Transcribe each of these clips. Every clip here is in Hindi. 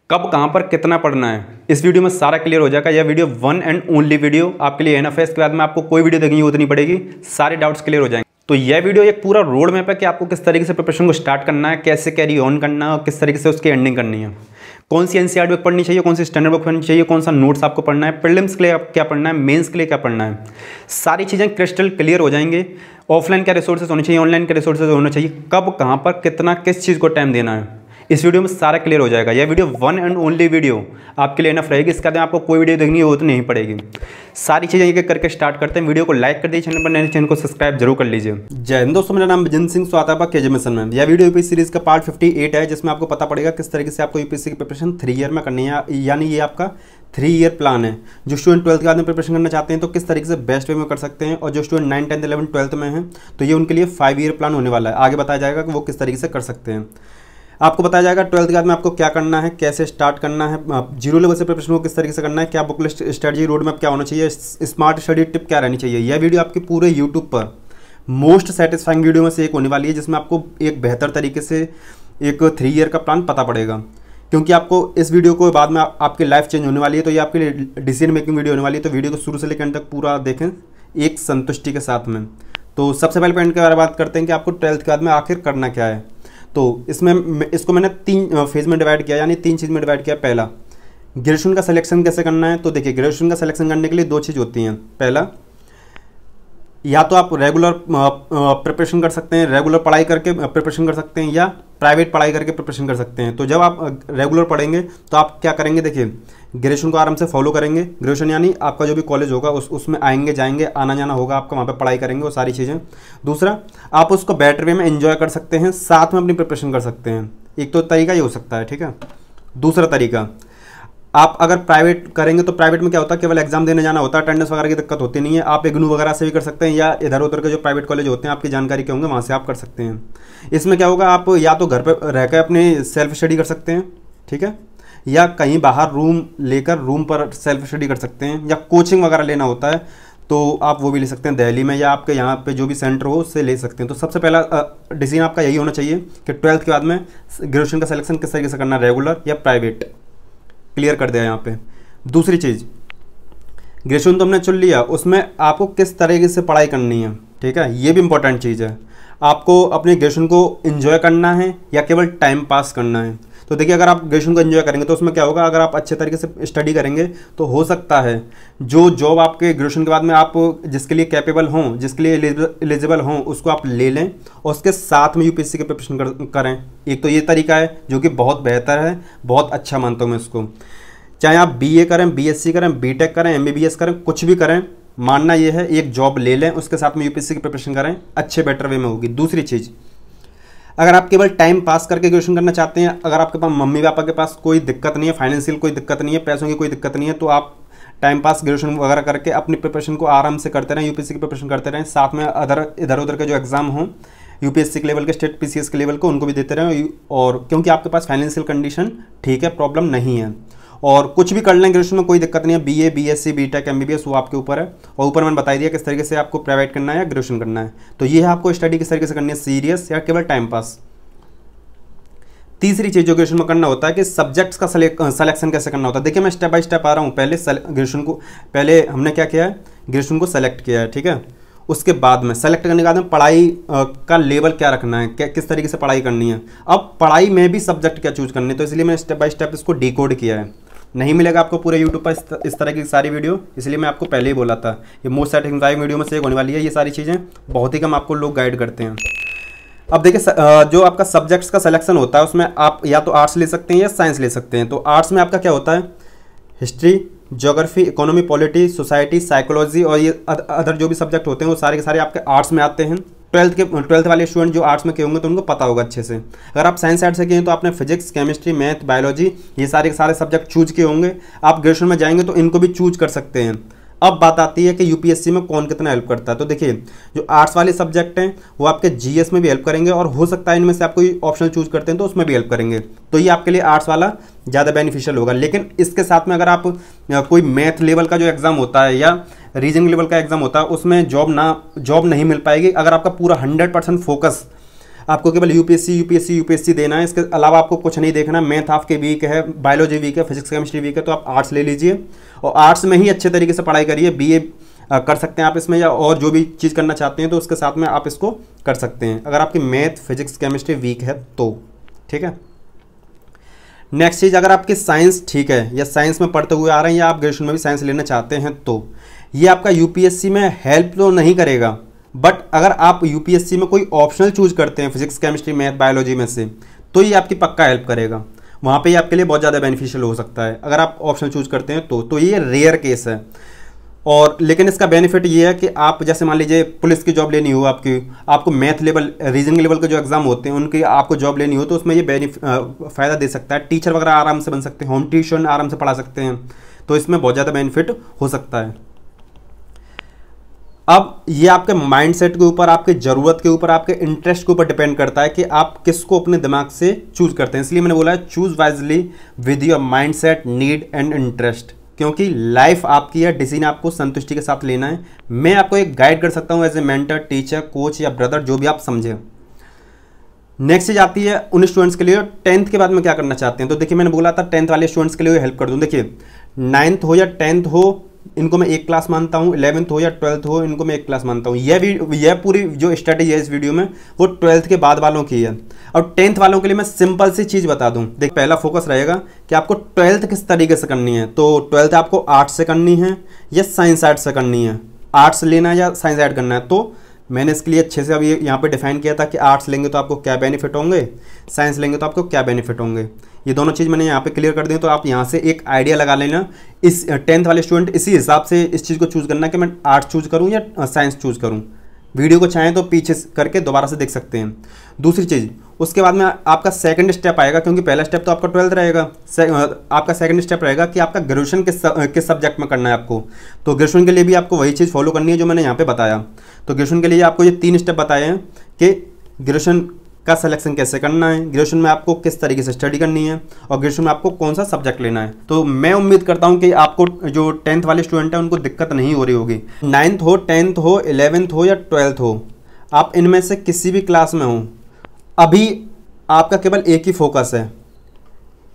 कब कहाँ पर कितना पढ़ना है, इस वीडियो में सारा क्लियर हो जाएगा। यह video one and only video आपके लिए एनफ है। इसके बाद में आपको कोई वीडियो देखने की जरूरत नहीं पड़ेगी, सारे डाउट्स क्लियर हो जाएंगे। तो यह वीडियो एक पूरा रोड मैप है कि आपको किस तरीके से प्रिपरेशन को स्टार्ट करना है, कैसे कैरी ऑन करना है और किस तरीके से उसकी एंडिंग करनी है। कौन सी एनसीईआरटी बुक पढ़नी चाहिए, कौन सी स्टैंडर्ड बुक पढ़नी चाहिए, कौन सा नोट्स आपको पढ़ना है, प्रीलिम्स के लिए क्या पढ़ना है, मेंस के लिए क्या पढ़ना है, सारी चीज़ें क्रिस्टल क्लियर हो जाएंगे। ऑफलाइन क्या रिसोर्सेज होने चाहिए, ऑनलाइन क्या रिसोर्सेज होने चाहिए, कब कहाँ पर कितना किस चीज़ को टाइम देना है, इस वीडियो में सारा क्लियर हो जाएगा। यह video one and only video आपके लिए इनफ रहेगी। इसके बाद आपको कोई वीडियो देखनी हो तो नहीं पड़ेगी। सारी चीज़ें एक एक करके स्टार्ट करते हैं। वीडियो को लाइक कर दीजिए, चैनल पर नए चैनल को सब्सक्राइब जरूर कर लीजिए। जय हिंद दोस्तों, मेरा नाम विजन सिंह, स्वागत है आपका केजे मिशन में। यह वीडियो यूपीएससी सीरीज का पार्ट 58 है, जिसमें आपको पता पड़ेगा किस तरीके से आपको यूपीएससी की प्रिपरेशन 3 ईयर में करनी है। यानी ये आपका 3 ईयर प्लान है। जो स्टूडेंट 12th के बाद में प्रिपरेशन करना चाहते हैं तो किस तरीके से बेस्ट वे में कर सकते हैं, और जो स्टूडेंट 9, 10, 11, 12th में हैं तो ये उनके लिए 5 ईयर प्लान होने वाला है। आगे बताया जाएगा कि वो किस तरीके से कर सकते हैं। आपको बताया जाएगा 12th के बाद में आपको क्या करना है, कैसे स्टार्ट करना है, जीरो लेवल से प्रिपरेशन को किस तरीके से करना है, क्या book list strategy road map क्या होना चाहिए, स्मार्ट स्टडी टिप क्या रहनी चाहिए। यह वीडियो आपकी पूरे यूट्यूब पर मोस्ट सेटिस्फाइंग वीडियो में से एक होने वाली है, जिसमें आपको एक बेहतर तरीके से एक 3 ईयर का प्लान पता पड़ेगा। क्योंकि आपको इस वीडियो को बाद में आपकी लाइफ चेंज होने वाली है, तो ये आपके लिए डिसीजन मेकिंग वीडियो होने वाली है। तो वीडियो को शुरू से लेकर अंत तक पूरा देखें एक संतुष्टि के साथ में। तो सबसे पहले पॉइंट के बारे में बात करते हैं कि आपको 12th के बाद में आखिर करना क्या है। तो इसको मैंने 3 फेज में डिवाइड किया, यानी 3 चीज़ में डिवाइड किया। पहला, ग्रेजुएशन का सिलेक्शन कैसे करना है। तो देखिए, ग्रेजुएशन का सिलेक्शन करने के लिए 2 चीज़ होती हैं। पहला, या तो आप रेगुलर प्रिपरेशन कर सकते हैं, रेगुलर पढ़ाई करके प्रिपरेशन कर सकते हैं, या प्राइवेट पढ़ाई करके प्रिपरेशन कर सकते हैं। तो जब आप रेगुलर पढ़ेंगे तो आप क्या करेंगे, देखिए ग्रेजुएशन को आराम से फॉलो करेंगे। ग्रेजुएशन यानी आपका जो भी कॉलेज होगा उसमें आएंगे जाएंगे, आना जाना होगा आपका, वहाँ पे पढ़ाई करेंगे वो सारी चीज़ें। दूसरा, आप उसको बेटर वे में एंजॉय कर सकते हैं, साथ में अपनी प्रिपरेशन कर सकते हैं। एक तो तरीका ये हो सकता है, ठीक है। दूसरा तरीका, आप अगर प्राइवेट करेंगे तो प्राइवेट में क्या होता है, केवल एग्जाम देने जाना होता है, अटेंडेंस वगैरह की दिक्कत होती नहीं है। आप इग्नू वगैरह से भी कर सकते हैं, या इधर उधर के जो प्राइवेट कॉलेज होते हैं आपकी जानकारी के होंगे, वहाँ से आप कर सकते हैं। इसमें क्या होगा, आप या तो घर पर रहकर अपनी सेल्फ स्टडी कर सकते हैं, ठीक है, या कहीं बाहर रूम लेकर रूम पर सेल्फ स्टडी कर सकते हैं, या कोचिंग वगैरह लेना होता है तो आप वो भी ले सकते हैं दिल्ली में, या आपके यहाँ पे जो भी सेंटर हो उससे ले सकते हैं। तो सबसे पहला डिसीजन आपका यही होना चाहिए कि 12th के बाद में ग्रेजुएशन का सिलेक्शन किस तरीके से करना, रेगुलर या प्राइवेट, क्लियर कर दिया यहाँ पे। दूसरी चीज़, ग्रेजुएशन तो हमने चुन लिया, उसमें आपको किस तरीके से पढ़ाई करनी है, ठीक है, ये भी इंपॉर्टेंट चीज़ है। आपको अपने ग्रेजुएशन को एंजॉय करना है या केवल टाइम पास करना है। तो देखिए, अगर आप ग्रेजुएशन को एंजॉय करेंगे तो उसमें क्या होगा, अगर आप अच्छे तरीके से स्टडी करेंगे तो हो सकता है जो जॉब आपके ग्रेजुएशन के बाद में आप जिसके लिए कैपेबल हों, जिसके लिए एलिजिबल हों, उसको आप ले लें और उसके साथ में यूपीएससी की प्रिपरेशन करें। एक तो ये तरीका है जो कि बहुत बेहतर है, बहुत अच्छा मानता हूँ मैं इसको। चाहे आप बीए करें, बीएससी करें, बीटेक करें, एमबीबीएस करें, कुछ भी करें, मानना ये है एक जॉब ले लें, उसके साथ में यूपीएससी की प्रिपरेशन करें, अच्छे बेटर वे में होगी। दूसरी चीज़, अगर आप केवल टाइम पास करके ग्रेजुएशन करना चाहते हैं, अगर आपके पास मम्मी पापा के पास कोई दिक्कत नहीं है, फाइनेंशियल कोई दिक्कत नहीं है, पैसों की कोई दिक्कत नहीं है, तो आप टाइम पास ग्रेजुएशन वगैरह करके अपनी प्रिपरेशन को आराम से करते रहें, यूपीएससी की प्रिपरेशन करते रहें, साथ में इधर उधर के जो एग्जाम हों यूपीएससी के लेवल के, स्टेट पीसीएस के लेवल को, उनको भी देते रहें। और क्योंकि आपके पास फाइनेंशियल कंडीशन ठीक है, प्रॉब्लम नहीं है, और कुछ भी कर लें ग्रेजुएशन में, कोई दिक्कत नहीं है। बीए, बीएससी, बीटेक, एमबीबीएस, वो आपके ऊपर है। और ऊपर मैंने बता दिया किस तरीके से आपको प्राइवेट करना है या ग्रेजुएशन करना है। तो ये है आपको स्टडी किस तरीके से करनी है, सीरियस या केवल टाइम पास। तीसरी चीज़ जो ग्रेजुएशन में करना होता है कि सब्जेक्ट्स का सिलेक्शन कैसे करना होता है। देखिए, मैं स्टेप बाय स्टेप आ रहा हूँ। पहले हमने क्या किया है, ग्रेजुएशन को सेलेक्ट किया है, ठीक है। उसके बाद में सेलेक्ट करने के बाद में पढ़ाई का लेवल क्या रखना है, किस तरीके से पढ़ाई करनी है। अब पढ़ाई में भी सब्जेक्ट क्या चूज करने, तो इसलिए मैंने स्टेप बाय स्टेप इसको डिकोड किया है। नहीं मिलेगा आपको पूरे यूट्यूब पर इस तरह की सारी वीडियो, इसलिए मैं आपको पहले ही बोला था ये मोस्ट सेटिस्फाइंग वीडियो में से एक होने वाली है। ये सारी चीज़ें बहुत ही कम आपको लोग गाइड करते हैं। अब देखिए, जो आपका सब्जेक्ट्स का सिलेक्शन होता है उसमें आप या तो आर्ट्स ले सकते हैं या साइंस ले सकते हैं। तो आर्ट्स में आपका क्या होता है, history, geography, economy, polity, society, psychology, और ये अदर जो भी सब्जेक्ट होते हैं वो सारे के सारे आपके आर्ट्स में आते हैं। 12th वाले स्टूडेंट जो आर्ट्स में के होंगे तो उनको पता होगा अच्छे से। अगर आप साइंस साइड से किए तो आपने फिजिक्स, केमिस्ट्री, मैथ, बायोलॉजी, ये सारे के सारे सब्जेक्ट चूज किए होंगे। आप ग्रेजुएशन में जाएंगे तो इनको भी चूज कर सकते हैं। अब बात आती है कि यूपीएससी में कौन कितना हेल्प करता है। तो देखिए, जो आर्ट्स वाले सब्जेक्ट हैं वो आपके जीएस में भी हेल्प करेंगे, और हो सकता है इनमें से आप कोई ऑप्शन चूज करते हैं तो उसमें भी हेल्प करेंगे। तो ये आपके लिए आर्ट्स वाला ज़्यादा बेनिफिशियल होगा। लेकिन इसके साथ में अगर आप कोई मैथ लेवल का जो एग्ज़ाम होता है या रीजनिंग लेवल का एग्ज़ाम होता है उसमें जॉब नहीं मिल पाएगी। अगर आपका पूरा 100% फोकस आपको केवल यूपीएससी देना है, इसके अलावा आपको कुछ नहीं देखना। मैथ आपके वीक है, बायोलॉजी वीक है, फिजिक्स केमिस्ट्री वीक है, तो आप आर्ट्स ले लीजिए और आर्ट्स में ही अच्छे तरीके से पढ़ाई करिए। बीए कर सकते हैं आप इसमें, या और जो भी चीज़ करना चाहते हैं तो उसके साथ में आप इसको कर सकते हैं, अगर आपकी मैथ फिजिक्स केमिस्ट्री वीक है तो। ठीक है, नेक्स्ट चीज़, अगर आपकी साइंस ठीक है या साइंस में पढ़ते हुए आ रहे हैं या आप ग्रेजुएशन में भी साइंस लेना चाहते हैं तो ये आपका यूपीएससी में हेल्प तो नहीं करेगा, बट अगर आप यूपीएससी में कोई ऑप्शनल चूज करते हैं फिजिक्स केमिस्ट्री मैथ बायोलॉजी में से, तो ये आपकी पक्का हेल्प करेगा। वहाँ पे ये आपके लिए बहुत ज़्यादा बेनिफिशियल हो सकता है अगर आप ऑप्शनल चूज करते हैं तो ये रेयर केस है। और लेकिन इसका बेनिफिट ये है कि आप जैसे मान लीजिए पुलिस की जॉब लेनी हो, आपको मैथ लेवल रीजनिंग लेवल के जो एग्जाम होते हैं उनकी आपको जॉब लेनी हो, तो उसमें ये फ़ायदा दे सकता है। टीचर वगैरह आराम से बन सकते हैं, होम ट्यूशन आराम से पढ़ा सकते हैं, तो इसमें बहुत ज़्यादा बेनिफिट हो सकता है। अब ये आपके माइंडसेट के ऊपर, आपके ज़रूरत के ऊपर, आपके इंटरेस्ट के ऊपर डिपेंड करता है कि आप किसको अपने दिमाग से चूज करते हैं। इसलिए मैंने बोला है choose wisely with your mindset, need and interest, क्योंकि लाइफ आपकी है, डिसीजन आपको संतुष्टि के साथ लेना है। मैं आपको एक गाइड कर सकता हूँ as a mentor, teacher, coach या ब्रदर, जो भी आप समझें। नेक्स्ट चीज आती है उन स्टूडेंट्स के लिए 10th के बाद में क्या करना चाहते हैं। तो देखिए मैंने बोला था 10th वाले स्टूडेंट्स के लिए हेल्प कर दूँ। देखिए 9th हो या 10th हो, इनको मैं एक क्लास मानता हूँ, 11th हो या 12th हो, इनको मैं एक क्लास मानता हूँ। यह पूरी जो स्ट्रेटेजी है इस वीडियो में वो 12th के बाद वालों की है। और 10th वालों के लिए मैं सिंपल सी चीज़ बता दूँ। देख, पहला फोकस रहेगा कि आपको 12th किस तरीके से करनी है। तो 12th आपको आर्ट्स से करनी है या साइंस आर्ट्स से करनी है, आर्ट्स लेना है या साइंस ऐड करना है। तो मैंने इसके लिए अच्छे से अभी यहाँ पे डिफाइन किया था कि आर्ट्स लेंगे तो आपको क्या बेनिफिट होंगे, साइंस लेंगे तो आपको क्या बेनिफिट होंगे। ये दोनों चीज़ मैंने यहाँ पे क्लियर कर दी, तो आप यहाँ से एक आइडिया लगा लेना। इस 10th वाले स्टूडेंट इसी हिसाब से इस चीज़ को चूज़ करना कि मैं आर्ट्स चूज़ करूँ या साइंस चूज़ करूँ। वीडियो को चाहें तो पीछे करके दोबारा से देख सकते हैं। दूसरी चीज़, उसके बाद में आपका सेकंड स्टेप आएगा, क्योंकि पहला स्टेप तो आपका 12th रहेगा, आपका सेकंड स्टेप रहेगा कि आपका ग्रेजुएशन किस सब्जेक्ट में करना है आपको। तो ग्रेजुएशन के लिए भी आपको वही चीज़ फॉलो करनी है जो मैंने यहाँ पे बताया। तो ग्रेजुएशन के लिए आपको ये 3 स्टेप बताए हैं कि ग्रेजुएशन का सिलेक्शन कैसे करना है, ग्रेजुएशन में आपको किस तरीके से स्टडी करनी है, और ग्रेजुएशन में आपको कौन सा सब्जेक्ट लेना है। तो मैं उम्मीद करता हूं कि आपको जो 10th वाले स्टूडेंट हैं उनको दिक्कत नहीं हो रही होगी। 9th हो, 10th हो, 11th हो या 12th हो, आप इनमें से किसी भी क्लास में हो, अभी आपका केवल एक ही फोकस है।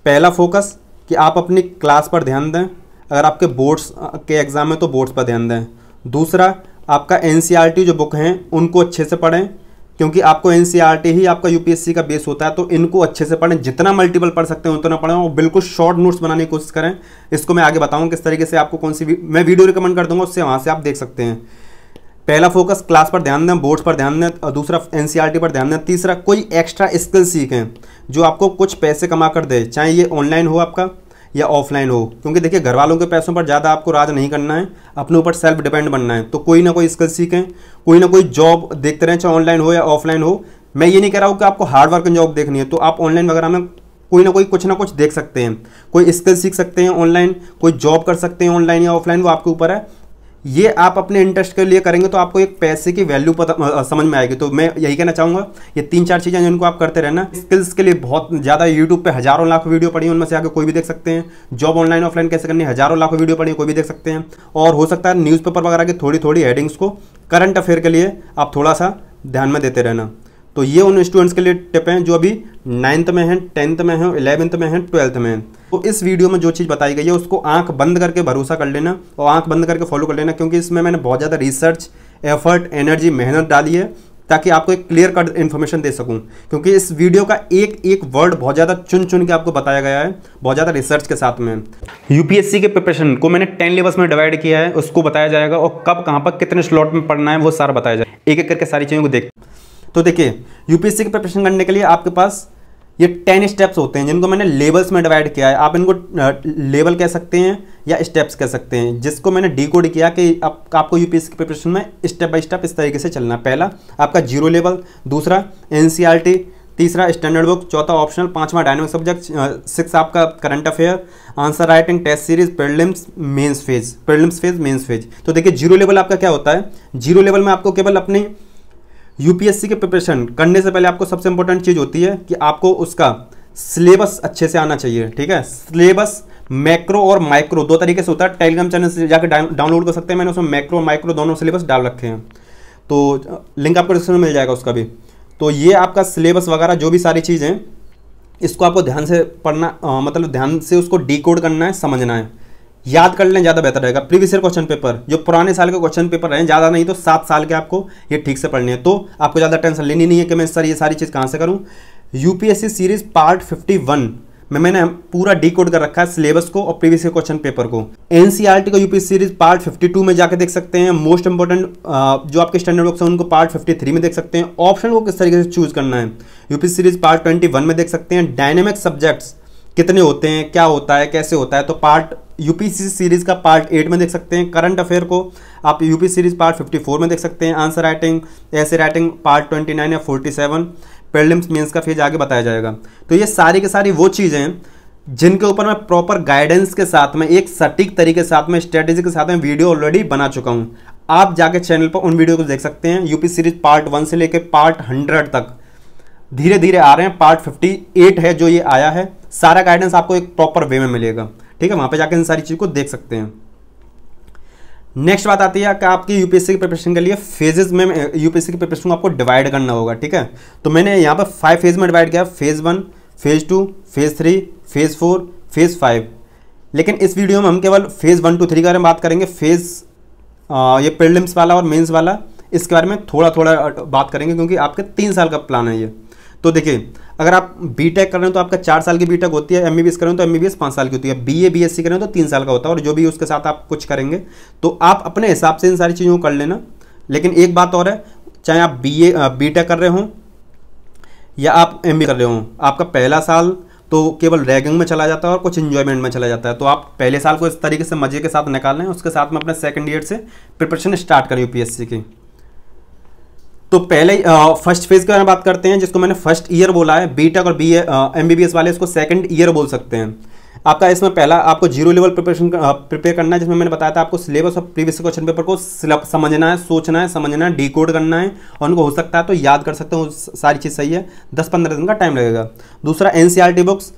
पहला फोकस कि आप अपनी क्लास पर ध्यान दें, अगर आपके बोर्ड्स के एग्ज़ाम है तो बोर्ड्स पर ध्यान दें। दूसरा, आपका NCERT जो बुक हैं उनको अच्छे से पढ़ें, क्योंकि आपको NCERT ही आपका यूपीएससी का बेस होता है। तो इनको अच्छे से पढ़ें, जितना मल्टीपल पढ़ सकते हैं उतना पढ़ें, और बिल्कुल शॉर्ट नोट्स बनाने की कोशिश करें। इसको मैं आगे बताऊंगा किस तरीके से आपको कौन सी मैं वीडियो रिकमेंड कर दूंगा, उससे वहाँ से आप देख सकते हैं। पहला फोकस क्लास पर ध्यान दें, बोर्ड्स पर ध्यान दें, और दूसरा NCERT पर ध्यान दें। तीसरा, कोई एक्स्ट्रा स्किल सीखें जो आपको कुछ पैसे कमा कर दे, चाहे ये ऑनलाइन हो आपका या ऑफलाइन हो, क्योंकि देखिए घर वालों के पैसों पर ज़्यादा आपको राज नहीं करना है, अपने ऊपर सेल्फ डिपेंड बनना है। तो कोई ना कोई स्किल सीखें, कोई ना कोई जॉब देखते रहें, चाहे ऑनलाइन हो या ऑफलाइन हो। मैं ये नहीं कह रहा हूँ कि आपको हार्ड वर्किंग जॉब देखनी है, तो आप ऑनलाइन वगैरह में कोई ना कोई कुछ ना कुछ देख सकते हैं, कोई स्किल सीख सकते हैं ऑनलाइन, कोई जॉब कर सकते हैं ऑनलाइन या ऑफलाइन, वो आपके ऊपर है। ये आप अपने इंटरेस्ट के लिए करेंगे तो आपको एक पैसे की वैल्यू पता समझ में आएगी। तो मैं यही कहना चाहूँगा, ये 3-4 चीज़ें जिनको आप करते रहना। स्किल्स के लिए बहुत ज़्यादा यूट्यूब पे हज़ारों लाख वीडियो पड़ी हैं, उनमें से आगे कोई भी देख सकते हैं। जॉब ऑनलाइन ऑफलाइन कैसे करनी है, हज़ारों लाख वीडियो पड़ी है, कोई भी देख सकते हैं। और हो सकता है न्यूज़पेपर वगैरह की थोड़ी थोड़ी हेडिंग्स को करंट अफेयर के लिए आप थोड़ा सा ध्यान में देते रहना। तो ये उन स्टूडेंट्स के लिए टिप हैं जो अभी 9th में हैं, 10th में हैं, 11th में हैं, 12th में हैं। तो इस वीडियो में जो चीज़ बताई गई है उसको आंख बंद करके भरोसा कर लेना और आंख बंद करके फॉलो कर लेना, क्योंकि इसमें मैंने बहुत ज़्यादा रिसर्च, एफर्ट, एनर्जी, मेहनत डाली है ताकि आपको एक क्लियर कट इन्फॉर्मेशन दे सकूं। क्योंकि इस वीडियो का एक एक वर्ड बहुत ज़्यादा चुन चुन के आपको बताया गया है, बहुत ज़्यादा रिसर्च के साथ में। यूपीएससी के प्रिपरेशन को मैंने 10 लेवल्स में डिवाइड किया है, उसको बताया जाएगा, और कब कहाँ पर कितने स्लॉट में पढ़ना है वो सारा बताया जाएगा। एक एक करके सारी चीज़ों को देख। तो देखिए, यूपीएससी की प्रिपरेशन करने के लिए आपके पास ये 10 स्टेप्स होते हैं, जिनको मैंने लेवल्स में डिवाइड किया है। आप इनको लेवल कह सकते हैं या स्टेप्स कह सकते हैं, जिसको मैंने डिकोड किया कि आपको यूपीएससी की प्रिपरेशन में स्टेप बाय स्टेप इस तरीके से चलना। पहला आपका 0 लेवल, दूसरा NCERT, तीसरा स्टैंडर्ड बुक, चौथा ऑप्शनल, पांचवा डायनेमिक सब्जेक्ट, 6 आपका current affair, answer writing, test series, prelims, mains phase, prelims phase, mains phase. तो देखिए 0 लेवल आपका क्या होता है। 0 लेवल में आपको केवल अपनी यूपीएससी के प्रिपरेशन करने से पहले आपको सबसे इंपॉर्टेंट चीज़ होती है कि आपको उसका सिलेबस अच्छे से आना चाहिए। ठीक है, सिलेबस मैक्रो और माइक्रो 2 तरीके से होता है। टेलीग्राम चैनल से जाकर डाउनलोड कर सकते हैं, मैंने उसमें मैक्रो और माइक्रो दोनों सिलेबस डाल रखे हैं, तो लिंक आपको डिस्क्रिप्शन में मिल जाएगा उसका भी। तो ये आपका सिलेबस वगैरह जो भी सारी चीज़ें हैं इसको आपको ध्यान से पढ़ना, मतलब ध्यान से उसको डिकोड करना है, समझना है, याद कर लें, ज़्यादा बेहतर रहेगा। प्रीवियस ईयर क्वेश्चन पेपर जो पुराने साल के क्वेश्चन पेपर रहे, ज़्यादा नहीं तो 7 साल के आपको ये ठीक से पढ़ने हैं। तो आपको ज़्यादा टेंशन लेनी नहीं है कि मैं सर ये सारी चीज़ कहाँ से करूँ। यूपीएससी सीरीज पार्ट 51 में मैंने पूरा डिकोड कर रखा है सिलेबस को और प्रीवियस ईयर क्वेश्चन पेपर को। एनसीईआरटी को यूपीएससी सीरीज पार्ट 52 में जाकर देख सकते हैं। मोस्ट इंपोर्टेंट जो आपके स्टैंडर्ड बुक्स हैं उनको पार्ट 53 में देख सकते हैं। ऑप्शन को किस तरीके से चूज करना है यूपीएससी सीरीज पार्ट 21 में देख सकते हैं। डायनेमिक सब्जेक्ट्स कितने होते हैं, क्या होता है, कैसे होता है, तो पार्ट यूपीएससी सीरीज का पार्ट 8 में देख सकते हैं। करंट अफेयर को आप यूपीएससी सीरीज पार्ट 54 में देख सकते हैं। आंसर राइटिंग, ऐसे राइटिंग पार्ट 29 या 47। प्रीलिम्स मेंस का फेज आगे बताया जाएगा। तो ये सारी की सारी वो चीज़ें हैं जिनके ऊपर मैं प्रॉपर गाइडेंस के साथ में, एक सटीक तरीके के साथ में, स्ट्रेटेजी के साथ में वीडियो ऑलरेडी बना चुका हूँ। आप जाके चैनल पर उन वीडियो को देख सकते हैं। यूपीएससी सीरीज पार्ट 1 से लेकर पार्ट 100 तक धीरे धीरे आ रहे हैं। पार्ट 58 है जो ये आया है। सारा गाइडेंस आपको एक प्रॉपर वे में मिलेगा, ठीक है। वहां पे जाकर इन सारी चीज़ को देख सकते हैं। नेक्स्ट बात आती है कि आपकी यूपीएससी की प्रिपरेशन के लिए फेजेस में यूपीएससी की प्रिपरेशन को आपको डिवाइड करना होगा, ठीक है। तो मैंने यहाँ पर 5 फेज में डिवाइड किया, phase 1, phase 2, phase 3, phase 4, phase 5। लेकिन इस वीडियो में हम केवल फेज 1 to 3 के बारे में बात करेंगे। फेज ये प्रीलिम्स वाला और मेंस वाला, इसके बारे में थोड़ा थोड़ा बात करेंगे क्योंकि आपके 3 साल का प्लान है ये। तो देखिए, अगर आप बीटेक कर रहे हो तो आपका 4 साल की बीटेक होती है। एमबीबीएस कर रहे हो तो एमबीबीएस 5 साल की होती है। बीए बीएससी कर रहे हो तो 3 साल का होता है। और जो भी उसके साथ आप कुछ करेंगे तो आप अपने हिसाब से इन सारी चीज़ों को कर लेना। लेकिन एक बात और है, चाहे आप बीटेक कर रहे हो या आप एमबीए कर रहे हो, आपका पहला साल तो केवल रैगिंग में चला जाता है और कुछ इन्जॉयमेंट में चला जाता है। तो आप पहले साल को इस तरीके से मजे के साथ निकालें, उसके साथ में अपने सेकंड ईयर से प्रिपरेशन स्टार्ट करें यूपीएससी की। तो पहले फर्स्ट फेज के बारे में बात करते हैं, जिसको मैंने फर्स्ट ईयर बोला है। बीटेक और बीए एमबीबीएस वाले इसको सेकंड ईयर बोल सकते हैं। आपका इसमें पहला आपको 0 लेवल प्रिपेयर करना है, जिसमें मैंने बताया था आपको सिलेबस और प्रीवियस क्वेश्चन पेपर को समझना है, सोचना है, समझना है, डिकोड करना है और उनको हो सकता है तो याद कर सकते हो। सारी चीज़ सही है, 10-15 दिन का टाइम लगेगा। दूसरा एनसीईआरटी बुक्स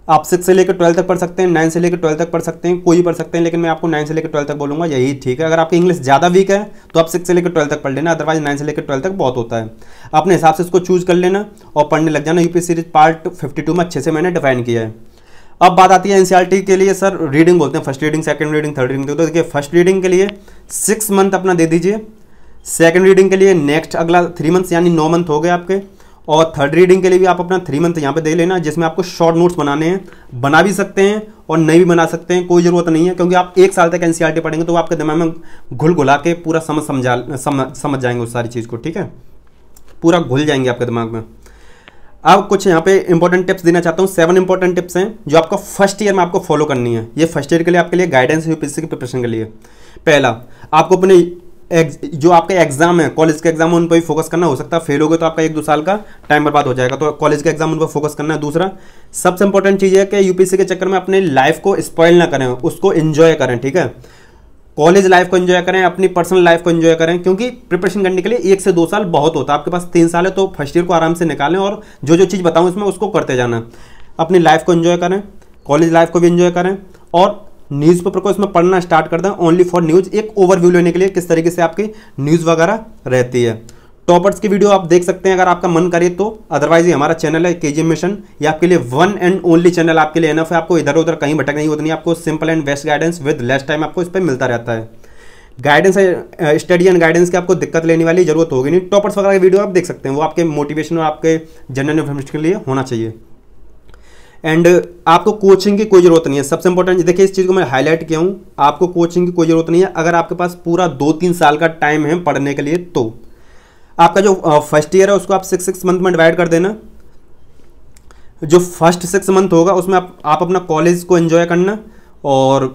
आप 6 से लेकर 12 तक पढ़ सकते हैं, 9 से लेकर 12 तक पढ़ सकते हैं, कोई पढ़ सकते हैं, लेकिन मैं आपको 9 से लेकर 12 तक बोलूँगा, यही ठीक है। अगर आपकी इंग्लिश ज़्यादा वीक है तो आप 6 से लेकर 12 तक पढ़ लेना, अदरवाइज 9 से लेकर 12 तक बहुत होता है। अपने हिसाब से इसको चूज कर लेना और पढ़ने लग जाना। यूपीएससी सीरीज पार्ट 52 में अच्छे से मैंने डिफाइन किया है। अब बात आती है एनसीईआरटी के लिए सर रीडिंग बोलते हैं, first reading, second reading, third reading. तो देखिए, फर्स्ट रीडिंग के लिए 6 मंथ अपना दे दीजिए। सेकंड रीडिंग के लिए नेक्स्ट अगला 3 मंथ्स यानी 9 मंथ हो गए आपके। और थर्ड रीडिंग के लिए भी आप अपना 3 मंथ यहाँ पे दे लेना, जिसमें आपको शॉर्ट नोट्स बनाने हैं। बना भी सकते हैं और नहीं भी बना सकते हैं, कोई ज़रूरत नहीं है, क्योंकि आप 1 साल तक एनसीईआरटी पढ़ेंगे तो आपके दिमाग में घुल घुला के पूरा समझ जाएंगे उस सारी चीज़ को, ठीक है। पूरा घुल जाएंगे आपके दिमाग में। अब कुछ यहाँ पे इंपॉर्टेंट टिप्स देना चाहता हूँ। 7 इंपॉर्टेंट टिप्स हैं जो आपको फर्स्ट ईयर में आपको फॉलो करनी है। ये फर्स्ट ईयर के लिए आपके लिए गाइडेंस है यूपीएससी की प्रिपरेशन के लिए। पहला, आपको अपने जो आपका एग्जाम है, कॉलेज के एग्जाम है, उन पर भी फोकस करना। हो सकता है फेल हो गए तो आपका 1-2 साल का टाइम बर्बाद हो जाएगा, तो कॉलेज के एग्जाम उन पर फोकस करना है। दूसरा, सबसे इंपॉर्टेंट चीज़ है कि यूपीएससी के चक्कर में अपने लाइफ को स्पॉइल ना करें, उसको एंजॉय करें, ठीक है। कॉलेज लाइफ को एंजॉय करें, अपनी पर्सनल लाइफ को एंजॉय करें, क्योंकि प्रिपरेशन करने के लिए 1 से 2 साल बहुत होता है। आपके पास 3 साल है तो फर्स्ट ईयर को आराम से निकालें और जो जो चीज़ बताऊँ इसमें उसको करते जाना। अपनी लाइफ को एंजॉय करें, कॉलेज लाइफ को भी एंजॉय करें और न्यूज़पेपर को इसमें पढ़ना स्टार्ट कर दें। ओनली फॉर न्यूज़, एक ओवरव्यू लेने के लिए किस तरीके से आपकी न्यूज़ वगैरह रहती है। टॉपर्स की वीडियो आप देख सकते हैं अगर आपका मन करे तो। अदरवाइज ये हमारा चैनल है केजीएम मिशन, ये आपके लिए वन एंड ओनली चैनल आपके लिए एनफ है। आपको इधर उधर कहीं भटक नहीं होती, आपको simple and best guidance with less time आपको इस पर मिलता रहता है। गाइडेंस स्टडी एंड गाइडेंस की आपको दिक्कत लेने वाली जरूरत होगी नहीं। टॉपर्स वगैरह की वीडियो आप देख सकते हैं, वो आपके मोटिवेशन और आपके जनरल इन्फॉर्मेशन के लिए होना चाहिए। एंड आपको कोचिंग की कोई ज़रूरत नहीं है। सबसे इंपॉर्टेंट देखिए, इस चीज़ को मैं हाईलाइट किया हूँ, आपको कोचिंग की कोई ज़रूरत नहीं है। अगर आपके पास पूरा 2-3 साल का टाइम है पढ़ने के लिए तो आपका जो फर्स्ट ईयर है उसको आप 6 मंथ में डिवाइड कर देना। जो फर्स्ट 6 मंथ होगा उसमें आप अपना कॉलेज को एंजॉय करना और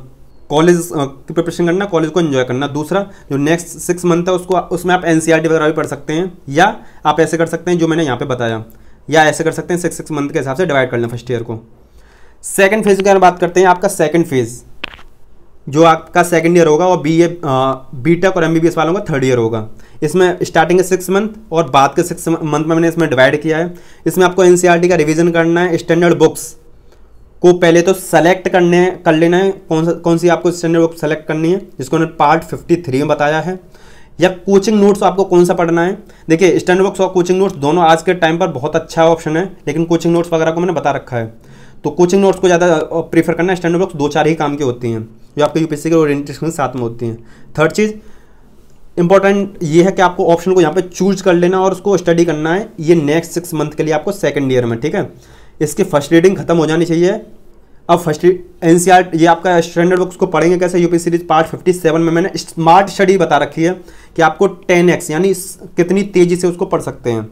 कॉलेज की प्रिपरेशन करना, कॉलेज को एंजॉय करना। दूसरा, जो नेक्स्ट 6 मंथ है उसमें आप एनसीईआरटी वगैरह भी पढ़ सकते हैं, या आप ऐसे कर सकते हैं जो मैंने यहाँ पे बताया, या ऐसे कर सकते हैं 6 मंथ के हिसाब से डिवाइड कर लें फर्स्ट ईयर को। सेकंड फेज की अगर बात करते हैं, आपका सेकंड फेज जो आपका सेकंड ईयर होगा और बीटेक और एमबीबीएस वालों का थर्ड ईयर होगा। इसमें स्टार्टिंग है 6 मंथ और बाद के 6 मंथ में मैंने इसमें डिवाइड किया है। इसमें आपको एनसीईआरटी का रिवीजन करना है। स्टैंडर्ड बुक्स को पहले तो सेलेक्ट कर लेना है, कौन सी आपको स्टैंडर्ड बुक सेलेक्ट करनी है, जिसको मैंने पार्ट 53 में बताया है। या कोचिंग नोट्स आपको कौन सा पढ़ना है। देखिए स्टैंडर्ड बुक्स और कोचिंग नोट्स दोनों आज के टाइम पर बहुत अच्छा ऑप्शन है, लेकिन कोचिंग नोट्स वगैरह को मैंने बता रखा है, तो कोचिंग नोट्स को ज़्यादा प्रीफर करना है। स्टैंडर्ड बुक्स 2-4 ही काम की होती हैं जो आपके यूपीएससी के ओरिएंटेशन के साथ में होती हैं। थर्ड चीज़ इंपॉर्टेंट ये है कि आपको ऑप्शन को यहाँ पे चूज कर लेना और उसको स्टडी करना है ये नेक्स्ट 6 मंथ के लिए आपको सेकंड ईयर में, ठीक है। इसकी फर्स्ट रीडिंग खत्म हो जानी चाहिए। अब फर्स्ट एनसीईआरटी ये आपका स्टैंडर्ड बुक्स को पढ़ेंगे कैसे, यूपी सीरीज पार्ट 57 में मैंने स्मार्ट स्टडी बता रखी है कि आपको 10x यानी कितनी तेजी से उसको पढ़ सकते हैं।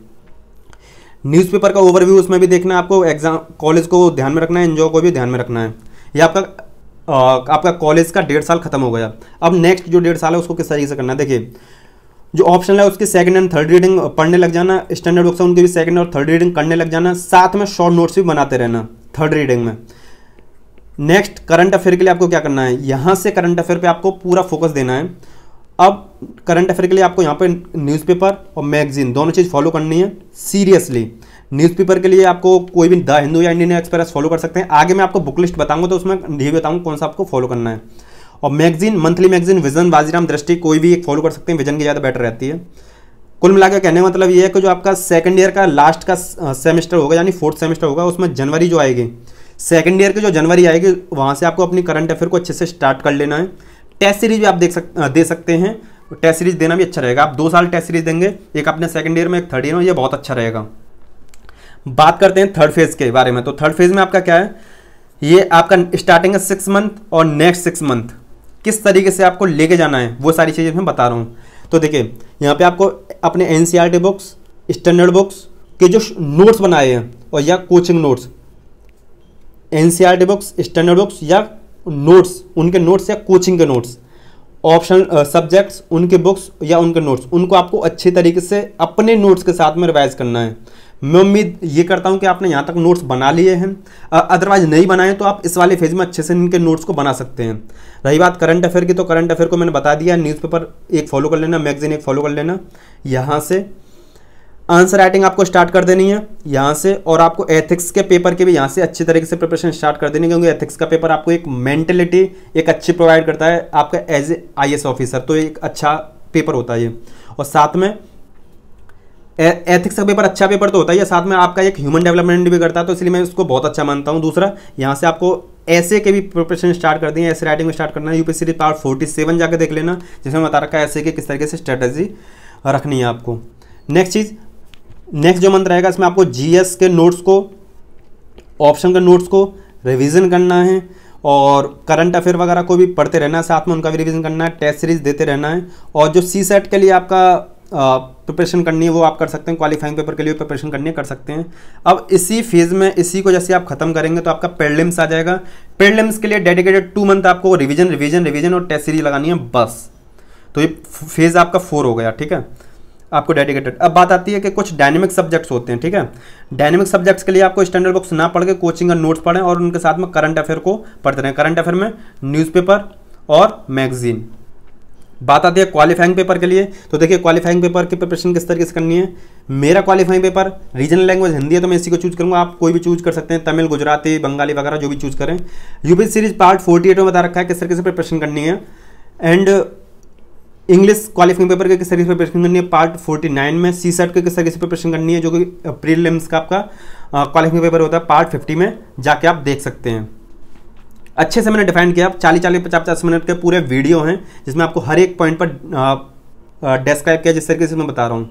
न्यूज़पेपर का ओवरव्यू उसमें भी देखना है आपको, एग्जाम कॉलेज को ध्यान में रखना है, एनजीओ को भी ध्यान में रखना है। ये आपका कॉलेज का 1.5 साल खत्म हो गया। अब नेक्स्ट जो 1.5 साल है उसको किस तरीके से करना है, देखिए जो ऑप्शन है उसकी सेकंड एंड थर्ड रीडिंग पढ़ने लग जाना, स्टैंडर्ड बुक्स है उनकी भी सेकंड और थर्ड रीडिंग करने लग जाना, साथ में शॉर्ट नोट्स भी बनाते रहना थर्ड रीडिंग में। नेक्स्ट करंट अफेयर के लिए आपको क्या करना है, यहाँ से करंट अफेयर पे आपको पूरा फोकस देना है। अब करंट अफेयर के लिए आपको यहाँ पे न्यूज़पेपर और मैगजीन दोनों चीज़ फॉलो करनी है सीरियसली। न्यूज़पेपर के लिए आपको कोई भी द हिंदू या इंडियन एक्सप्रेस फॉलो कर सकते हैं, आगे मैं आपको बुक लिस्ट बताऊंगा तो उसमें ये बताऊंगा कौन सा आपको फॉलो करना है। और magazine monthly magazine vision, Bajiram, दृष्टि कोई भी एक फॉलो कर सकते हैं, विजन की ज़्यादा बेटर रहती है। कुल मिला के कहने का मतलब ये है कि जो आपका सेकंड ईयर का लास्ट का सेमेस्टर होगा यानी 4th सेमेस्टर होगा, उसमें जनवरी जो आएगी, सेकंड ईयर की जो जनवरी आएगी वहाँ से आपको अपनी करंट अफेयर को अच्छे से स्टार्ट कर लेना है। टेस्ट सीरीज भी आप दे सकते हैं, टेस्ट सीरीज देना भी अच्छा रहेगा। आप 2 साल टेस्ट सीरीज देंगे, एक अपने सेकंड ईयर में एक थर्ड ईयर में, ये बहुत अच्छा रहेगा। बात करते हैं थर्ड फेज के बारे में। तो थर्ड फेज में आपका क्या है, ये आपका स्टार्टिंग है 6 मंथ और नेक्स्ट 6 मंथ किस तरीके से आपको लेके जाना है वो सारी चीज़ें मैं बता रहा हूँ। तो देखिए यहाँ पे आपको अपने एनसीईआरटी बुक्स, स्टैंडर्ड बुक्स के जो नोट्स बनाए हैं और या coaching notes, NCERT books, standard books या नोट्स, उनके नोट्स या कोचिंग के नोट्स, ऑप्शनल सब्जेक्ट्स उनके बुक्स या उनके नोट्स, उनको आपको अच्छे तरीके से अपने नोट्स के साथ में रिवाइज करना है। मैं उम्मीद ये करता हूँ कि आपने यहाँ तक नोट्स बना लिए हैं, अदरवाइज नहीं बनाए तो आप इस वाले फेज में अच्छे से इनके नोट्स को बना सकते हैं। रही बात करंट अफेयर की, तो करंट अफेयर को मैंने बता दिया, न्यूज़पेपर एक फॉलो कर लेना, मैगजीन एक फॉलो कर लेना। यहाँ से आंसर राइटिंग आपको स्टार्ट कर देनी है यहाँ से, और आपको एथिक्स के पेपर के भी यहाँ से अच्छी तरीके से प्रिपरेशन स्टार्ट कर देनी है, क्योंकि एथिक्स का पेपर आपको एक मेंटेलिटी एक अच्छी प्रोवाइड करता है आपका एज ए IAS ऑफिसर, तो एक अच्छा पेपर होता है ये। और साथ में एथिक्स का पेपर अच्छा पेपर तो होता है, साथ में आपका एक ह्यूमन डेवलपमेंट भी करता है, तो इसलिए मैं उसको बहुत अच्छा मानता हूँ। दूसरा यहाँ से आपको ऐसे के भी प्रिपरेशन स्टार्ट कर दी है, ऐसे राइटिंग में स्टार्ट करना है। यूपीएससी पार्ट 47 जाकर देख लेना, जिसमें बता रखा है ऐसे के किस तरीके से स्ट्रेटजी रखनी है आपको। नेक्स्ट जो मंथ रहेगा इसमें आपको GS के नोट्स को, ऑप्शन के नोट्स को रिवीजन करना है और करंट अफेयर वगैरह को भी पढ़ते रहना है, साथ में उनका भी रिवीजन करना है, टेस्ट सीरीज देते रहना है। और जो CSET के लिए आपका प्रिपरेशन करनी है वो आप कर सकते हैं, क्वालिफाइंग पेपर के लिए प्रिपरेशन करनी है, कर सकते हैं। अब इसी फेज में इसी को जैसे आप खत्म करेंगे तो आपका प्रीलिम्स आ जाएगा। प्रीलिम्स के लिए डेडिकेटेड 2 मंथ आपको रिवीजन और टेस्ट सीरीज लगानी है बस। तो ये फेज आपका 4 हो गया, ठीक है, आपको डेडिकेटेड। अब बात आती है कि कुछ डायनेमिक सब्जेक्ट्स होते हैं, ठीक है। डायनेमिक सब्जेक्ट्स के लिए आपको स्टैंडर्ड बुक्स ना पढ़ के कोचिंग का नोट्स पढ़ें और उनके साथ में करंट अफेयर को पढ़ते रहें। करंट अफेयर में न्यूज़पेपर और मैगजीन। बात आती है क्वालिफाइंग पेपर के लिए, तो देखिए क्वालिफाइंग पेपर की प्रिपरेशन किस तरीके से करनी है। मेरा qualifying paper regional language Hindi है, तो मैं इसी को चूज करूंगा, आप कोई भी चूज कर सकते हैं, तमिल, गुजराती, बंगाली वगैरह जो भी चूज करें। यूपीएससी सीरीज पार्ट 48 में बता रखा है किस तरीके से प्रिपरेशन करनी है। एंड इंग्लिश क्वालिफाइंग पेपर के किस तरीके से प्रिपरेशन करनी है पार्ट 49 में। CSET के किस तरीके से प्रिपरेशन करनी है, जो कि प्रीलिम्स का आपका क्वालिफाइंग पेपर होता है, पार्ट 50 में जाके आप देख सकते हैं। अच्छे से मैंने डिफाइन किया, 40-50 मिनट के पूरे वीडियो हैं जिसमें आपको हर एक पॉइंट पर डिस्क्राइब किया जिस तरीके से मैं बता रहा हूँ।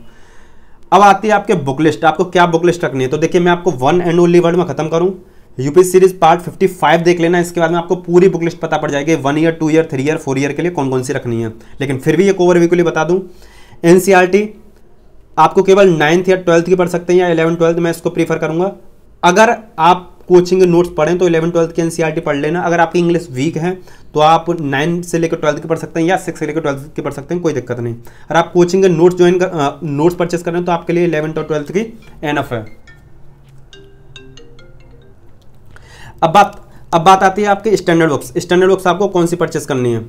अब आती है आपके बुक लिस्ट, आपको क्या बुक लिस्ट रखनी है। तो देखिए मैं आपको 1 एंड ओनली वर्ड में खत्म करूँ, यूपीएससी सीरीज पार्ट 55 देख लेना, इसके बाद में आपको पूरी बुक लिस्ट पता पड़ जाएगी 1 ईयर, 2 ईयर, 3 ईयर, 4 ईयर के लिए कौन कौन सी रखनी है। लेकिन फिर भी एक ओवरव्यू के लिए बता दूं, एनसीईआरटी आपको केवल 9th या 12th की पढ़ सकते हैं, या 11th 12th मैं इसको प्रीफर करूंगा। अगर आप कोचिंग के नोट्स पढ़ें तो 11th 12th की एनसीईआरटी पढ़ लेना। अगर आपकी इंग्लिश वीक है तो आप 9 से लेकर 12th की पढ़ सकते हैं, या 6 से लेकर 12th की पढ़ सकते हैं, कोई दिक्कत नहीं। अगर आप कोचिंग के नोट्स परचेस कर रहे हैं तो आपके लिए 11th और 12th की एनफ है। अब बात आती है आपके स्टैंडर्ड बुक्स। स्टैंडर्ड बुक्स आपको कौन सी परचेस करनी है।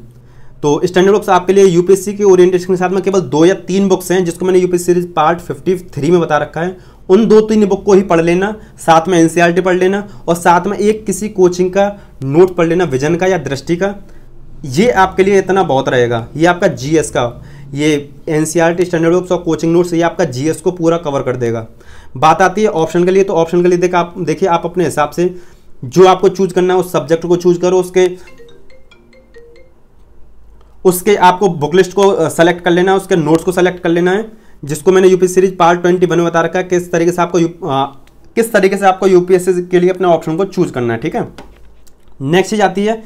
तो स्टैंडर्ड बुक्स आपके लिए यूपीएससी के ओरिएंटेशन के साथ में केवल 2 या 3 बुक्स हैं, जिसको मैंने यूपीएससी सीरीज पार्ट 53 में बता रखा है। उन 2-3 बुक को ही पढ़ लेना, साथ में एनसीईआरटी पढ़ लेना और साथ में एक किसी कोचिंग का नोट पढ़ लेना, विजन का या दृष्टि का। ये आपके लिए इतना बहुत रहेगा। ये आपका GS का, ये एनसीईआरटी स्टैंडर्ड बुक्स और कोचिंग नोट्स, ये आपका जीएस को पूरा कवर कर देगा। बात आती है ऑप्शन के लिए, तो ऑप्शन के लिए देखिए आप अपने हिसाब से जो आपको चूज करना है उस सब्जेक्ट को चूज करो, उसके आपको बुक लिस्ट को सेलेक्ट कर लेना है, उसके नोट्स को सेलेक्ट कर लेना है, जिसको मैंने यूपीएससी सीरीज पार्ट 21 में बता रखा है किस तरीके से आपको यूपीएससी के लिए अपने ऑप्शन को चूज करना है, ठीक है। नेक्स्ट चीज आती है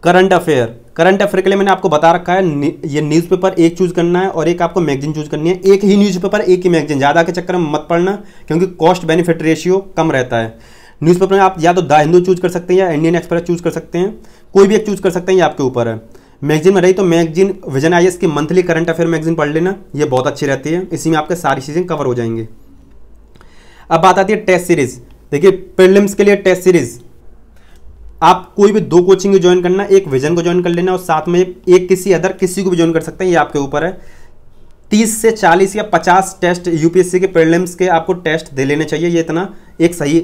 करंट अफेयर। करंट अफेयर के लिए मैंने आपको बता रखा है ये न्यूज़पेपर एक चूज करना है और एक आपको मैगजीन चूज करनी है। एक ही न्यूज़पेपर एक ही मैगजीन, ज़्यादा के चक्कर में मत पड़ना क्योंकि कॉस्ट बेनिफिट रेशियो कम रहता है। न्यूज़पेपर में आप या तो द हिंदू चूज कर सकते हैं या इंडियन एक्सप्रेस चूज कर सकते हैं, कोई भी एक चूज कर सकते हैं, ये आपके ऊपर है। मैगजीन में रही तो मैगजीन विजन आईएएस की मंथली करंट अफेयर मैगजीन पढ़ लेना, ये बहुत अच्छी रहती है, इसी में आपके सारी चीज़ें कवर हो जाएंगी। अब बात आती है टेस्ट सीरीज। देखिए प्रीलिम्स के लिए टेस्ट सीरीज आप कोई भी 2 कोचिंग ज्वाइन करना, एक विजन को ज्वाइन कर लेना और साथ में एक किसी को भी ज्वाइन कर सकते हैं, ये आपके ऊपर है। 30 से 40 या 50 टेस्ट यूपीएससी के प्रीलिम्स के आपको टेस्ट दे लेने चाहिए, ये इतना एक सही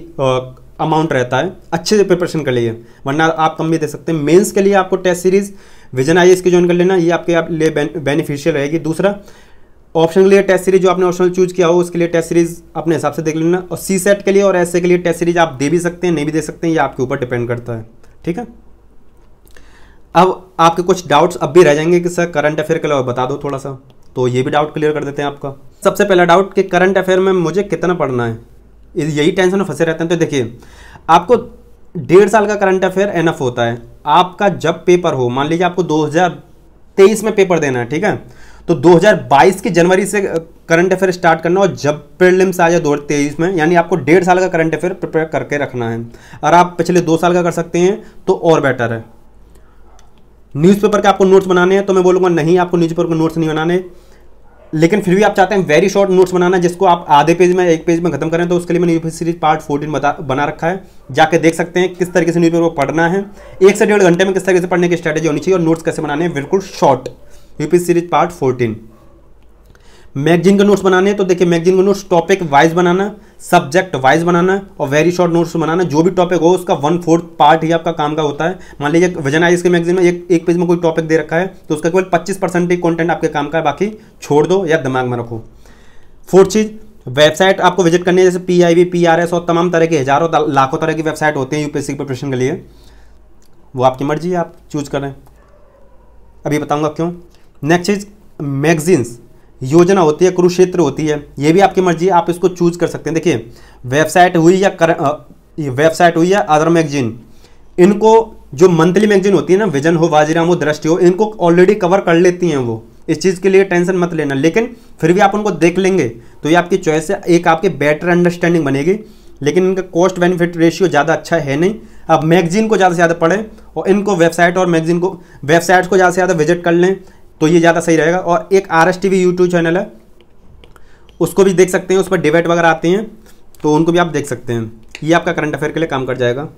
अमाउंट रहता है अच्छे से प्रिपरेशन के लिए, वरना आप कम भी दे सकते हैं। मेंस के लिए आपको टेस्ट सीरीज विजन आईएएस की ज्वाइन कर लेना, ये आपके लिए बेनिफिशियल रहेगी। दूसरा ऑप्शन के लिए टेस्ट सीरीज जो आपने ऑप्शनल चूज किया हो उसके लिए टेस्ट सीरीज अपने हिसाब से देख लेना, और सी सेट के लिए और एसए के लिए टेस्ट सीरीज आप दे भी सकते हैं नहीं भी दे सकते हैं, ये आपके ऊपर डिपेंड करता है, ठीक है। अब आपके कुछ डाउट्स अब भी रह जाएंगे कि सर करंट अफेयर के लिए बता दो थोड़ा सा, तो ये भी डाउट क्लियर कर देते हैं आपका। सबसे पहला डाउट कि करंट अफेयर में मुझे कितना पढ़ना है, यही टेंशन में फंसे रहते हैं। तो देखिए आपको 1.5 साल का करंट अफेयर एनफ होता है। आपका जब पेपर हो, मान लीजिए आपको 2023 में पेपर देना है, ठीक है, तो 2022 की जनवरी से करंट अफेयर स्टार्ट करना, और जब प्रीलिम्स आ जाए 2023 में, यानी आपको 1.5 साल का करंट अफेयर प्रिपेयर करके रखना है। और आप पिछले 2 साल का कर सकते हैं तो और बेटर है। न्यूज़पेपर के आपको नोट्स बनाने हैं तो मैं बोलूँगा नहीं, आपको न्यूज़पेपर के नोट्स नहीं बनाने, लेकिन फिर भी आप चाहते हैं वेरी शॉर्ट नोट्स बनाना जिसको आप आधे पेज में 1 पेज में खत्म करें, तो उसके लिए मैंने यूपीएससी सीरीज पार्ट 14 बना रखा है, जाके देख सकते हैं किस तरीके से न्यूज़पेपर पढ़ना है, 1 से 1.5 घंटे में किस तरीके से पढ़ने की स्ट्रैटेजी होनी चाहिए और नोट्स कैसे बनाने हैं बिल्कुल short. UPSC series part 14। Magazine के नोट्स बनाने हैं तो देखिए मैगजीन के नोट्स टॉपिक वाइज बनाना, सब्जेक्ट वाइज बनाना और वेरी शॉर्ट नोट्स बनाना। जो भी टॉपिक हो उसका 1/4 पार्ट ही आपका काम का होता है। मान लीजिए विजन आईएएस के मैगजीन में एक पेज में कोई टॉपिक दे रखा है तो उसका केवल 25% ही कंटेंट आपके काम का है, बाकी छोड़ दो या दिमाग में रखो। 4th चीज, वेबसाइट आपको विजिट करनी है, जैसे PIB, PRS और तमाम तरह के हजारों लाखों तरह की वेबसाइट होते हैं यूपीएससी की प्रिपरेशन के लिए, वो आपकी मर्जी है, आप चूज करें, अभी बताऊंगा क्यों। नेक्स्ट चीज, मैगजीन्स योजना होती है, कुरुक्षेत्र होती है, ये भी आपकी मर्जी है, आप इसको चूज कर सकते हैं। देखिए वेबसाइट हुई या अदर मैगजीन, इनको जो मंथली मैगजीन होती है ना, विजन हो, वाजीराम हो, दृष्टि हो, इनको ऑलरेडी कवर कर लेती हैं वो, इस चीज़ के लिए टेंशन मत लेना। लेकिन फिर भी आप उनको देख लेंगे तो ये आपकी चॉइस है, एक आपकी बेटर अंडरस्टैंडिंग बनेगी, लेकिन इनका कॉस्ट बेनिफिट रेशियो ज़्यादा अच्छा है नहीं। अब मैगजीन को ज़्यादा से ज़्यादा पढ़ें और इनको वेबसाइट्स को ज़्यादा से ज़्यादा विजिट कर लें तो ये ज़्यादा सही रहेगा। और एक RSTV यूट्यूब चैनल है, उसको भी देख सकते हैं, उस पर डिबेट वगैरह आती हैं तो उनको भी आप देख सकते हैं, ये आपका करंट अफेयर के लिए काम कर जाएगा।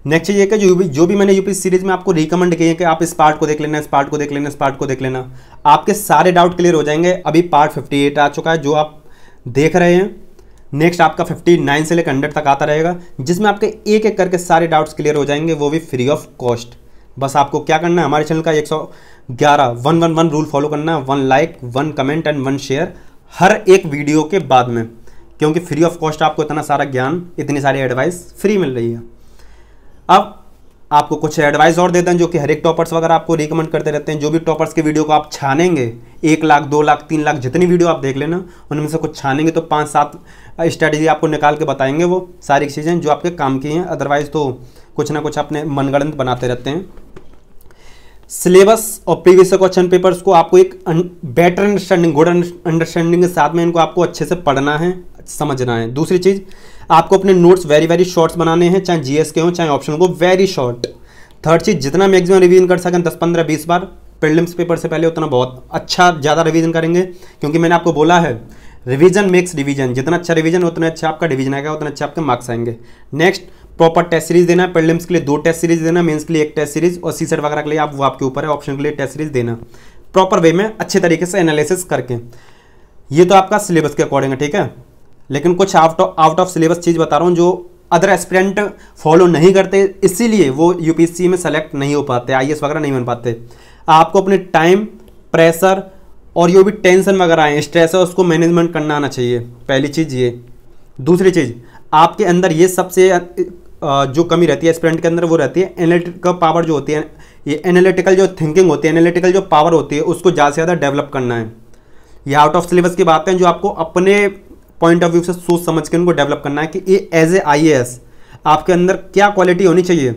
नेक्स्ट ये कि जो भी मैंने यूपीएससी सीरीज में आपको रिकमेंड किए हैं कि आप इस पार्ट को देख लेना, इस पार्ट को देख लेना, इस पार्ट को देख लेना, आपके सारे डाउट क्लियर हो जाएंगे। अभी पार्ट 58 आ चुका है जो आप देख रहे हैं, नेक्स्ट आपका 59 से लेकर 100 तक आता रहेगा, जिसमें आपके एक एक करके सारे डाउट्स क्लियर हो जाएंगे, वो भी फ्री ऑफ कॉस्ट। बस आपको क्या करना है, हमारे चैनल का 111 रूल फॉलो करना है, 1 लाइक 1 कमेंट एंड 1 शेयर हर एक वीडियो के बाद में, क्योंकि फ्री ऑफ कॉस्ट आपको इतना सारा ज्ञान, इतनी सारी एडवाइस फ्री मिल रही है। अब आपको कुछ एडवाइस और देते हैं जो कि हर एक टॉपर्स वगैरह आपको रिकमेंड करते रहते हैं। जो भी टॉपर्स की वीडियो को आप छानेंगे, 1 लाख 2 लाख 3 लाख जितनी वीडियो आप देख लेना, उनमें से कुछ छानेंगे तो 5-7 स्ट्रैटेजी आपको निकाल के बताएंगे, वो सारी चीज़ें जो आपके काम की हैं। अदरवाइज तो कुछ ना कुछ अपने मनगढ़ंत बनाते रहते हैं। सिलेबस और प्रीवियस क्वेश्चन पेपर्स को आपको एक बेटर अंडरस्टैंडिंग, गुड अंडरस्टैंडिंग के साथ में इनको आपको अच्छे से पढ़ना है, समझना है। दूसरी चीज़, आपको अपने नोट्स वेरी शॉर्ट्स बनाने हैं, चाहे जीएस के हों चाहे ऑप्शन को, वेरी शॉर्ट। थर्ड चीज़, जितना मैक्सिमम रिवीजन कर सकें 10 15 20 बार प्रीलिम्स पेपर से पहले, उतना बहुत अच्छा, ज़्यादा रिवीजन करेंगे, क्योंकि मैंने आपको बोला है रिवीजन मेक्स डिवीजन, जितना अच्छा रिवीजन उतना अच्छा आपका डिवीजन आएगा, उतना अच्छा आपके मार्क्स आएंगे। नेक्स्ट, प्रॉपर टेस्ट सीरीज देना है, प्रीलिम्स के लिए 2 टेस्ट सीरीज देना, मेंस के लिए 1 टेस्ट सीरीज, और सीसेट वगैरह के लिए आप वो आपके ऊपर है, ऑप्शन के लिए टेस्ट सीरीज देना, प्रॉपर वे में अच्छे तरीके से एनालिसिस करके। ये तो आपका सिलेबस के अकॉर्डिंग है, ठीक है। लेकिन कुछ आउट ऑफ सिलेबस चीज़ बता रहा हूँ जो अदर एस्पिरेंट फॉलो नहीं करते, इसीलिए वो यूपीएससी में सेलेक्ट नहीं हो पाते, आईएएस वगैरह नहीं बन पाते। आपको अपने टाइम, प्रेशर और जो भी टेंशन वगैरह है, स्ट्रेस है, उसको मैनेजमेंट करना आना चाहिए। पहली चीज़ ये। दूसरी चीज़, आपके अंदर ये सबसे जो कमी रहती है एस्पिरेंट के अंदर, वो रहती है एनालिटिकल पावर जो होती है, ये एनालिटिकल जो थिंकिंग होती है, एनालिटिकल जो पावर होती है, उसको ज़्यादा से ज़्यादा डेवलप करना है। ये आउट ऑफ सिलेबस की बात है जो आपको अपने पॉइंट ऑफ व्यू से सोच समझ के उनको डेवलप करना है कि ये एज ए IAS आपके अंदर क्या क्वालिटी होनी चाहिए,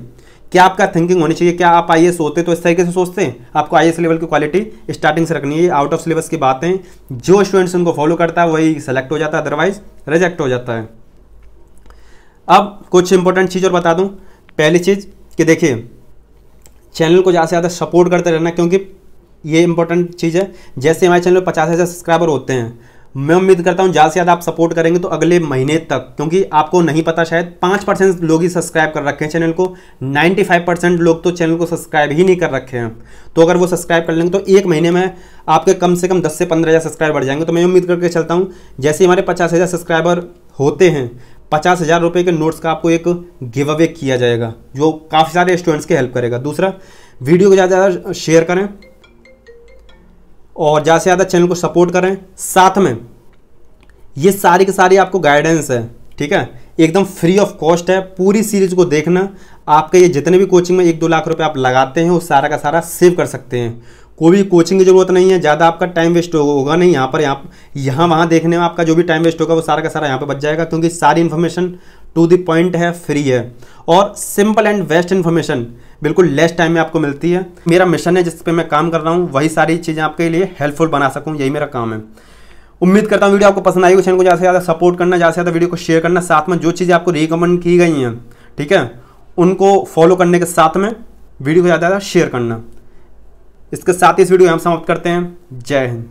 क्या आपका थिंकिंग होनी चाहिए। क्या आप IAS होते तो इस तरीके से सोचते हैं? आपको IAS लेवल की क्वालिटी स्टार्टिंग से रखनी है। ये आउट ऑफ सिलेबस की बातें, जो स्टूडेंट्स उनको फॉलो करता है वही सेलेक्ट हो जाता है, अदरवाइज रिजेक्ट हो जाता है। अब कुछ इंपॉर्टेंट चीज़ और बता दूं। पहली चीज़ कि देखिए, चैनल को ज़्यादा से ज़्यादा सपोर्ट करते रहना, क्योंकि ये इंपॉर्टेंट चीज़ है। जैसे हमारे चैनल पर 50,000 सब्सक्राइबर होते हैं, मैं उम्मीद करता हूँ ज़्यादा से ज़्यादा आप सपोर्ट करेंगे तो अगले महीने तक, क्योंकि आपको नहीं पता शायद 5% लोग ही सब्सक्राइब कर रखे हैं चैनल को, 95% लोग तो चैनल को सब्सक्राइब ही नहीं कर रखे हैं। तो अगर वो सब्सक्राइब कर लेंगे तो एक महीने में आपके कम से कम 10 से 15,000 सब्सक्राइबर बढ़ जाएंगे। तो मैं उम्मीद करके चलता हूँ जैसे हमारे 50,000 सब्सक्राइबर होते हैं, 50,000 रुपये के नोट्स का आपको एक गिव अवे किया जाएगा, जो काफ़ी सारे स्टूडेंट्स की हेल्प करेगा। दूसरा, वीडियो को ज़्यादा से ज़्यादा शेयर करें और ज़्यादा से ज़्यादा चैनल को सपोर्ट करें। साथ में ये सारी की सारी आपको गाइडेंस है, ठीक है, एकदम फ्री ऑफ कॉस्ट है। पूरी सीरीज को देखना, आपके ये जितने भी कोचिंग में 1-2 लाख रुपए आप लगाते हैं वो सारा का सारा सेव कर सकते हैं। कोई भी कोचिंग की ज़रूरत नहीं है, ज़्यादा आपका टाइम वेस्ट होगा नहीं यहाँ वहाँ देखने में। आपका जो भी टाइम वेस्ट होगा वो सारा का सारा यहाँ पे बच जाएगा, क्योंकि सारी इन्फॉर्मेशन टू द पॉइंट है, फ्री है और सिंपल एंड बेस्ट इन्फॉर्मेशन बिल्कुल लेस टाइम में आपको मिलती है। मेरा मिशन है जिस पे मैं काम कर रहा हूँ, वही सारी चीज़ें आपके लिए हेल्पफुल बना सकूँ, यही मेरा काम है। उम्मीद करता हूँ वीडियो आपको पसंद आई हो। चैनल को ज़्यादा से ज़्यादा सपोर्ट करना, ज़्यादा से ज़्यादा वीडियो को शेयर करना। साथ में जो चीज़ें आपको रिकमेंड की गई हैं, ठीक है, उनको फॉलो करने के साथ में वीडियो को ज़्यादा से ज़्यादा शेयर करना। इसके साथ ही इस वीडियो को हम समाप्त करते हैं। जय हिंद।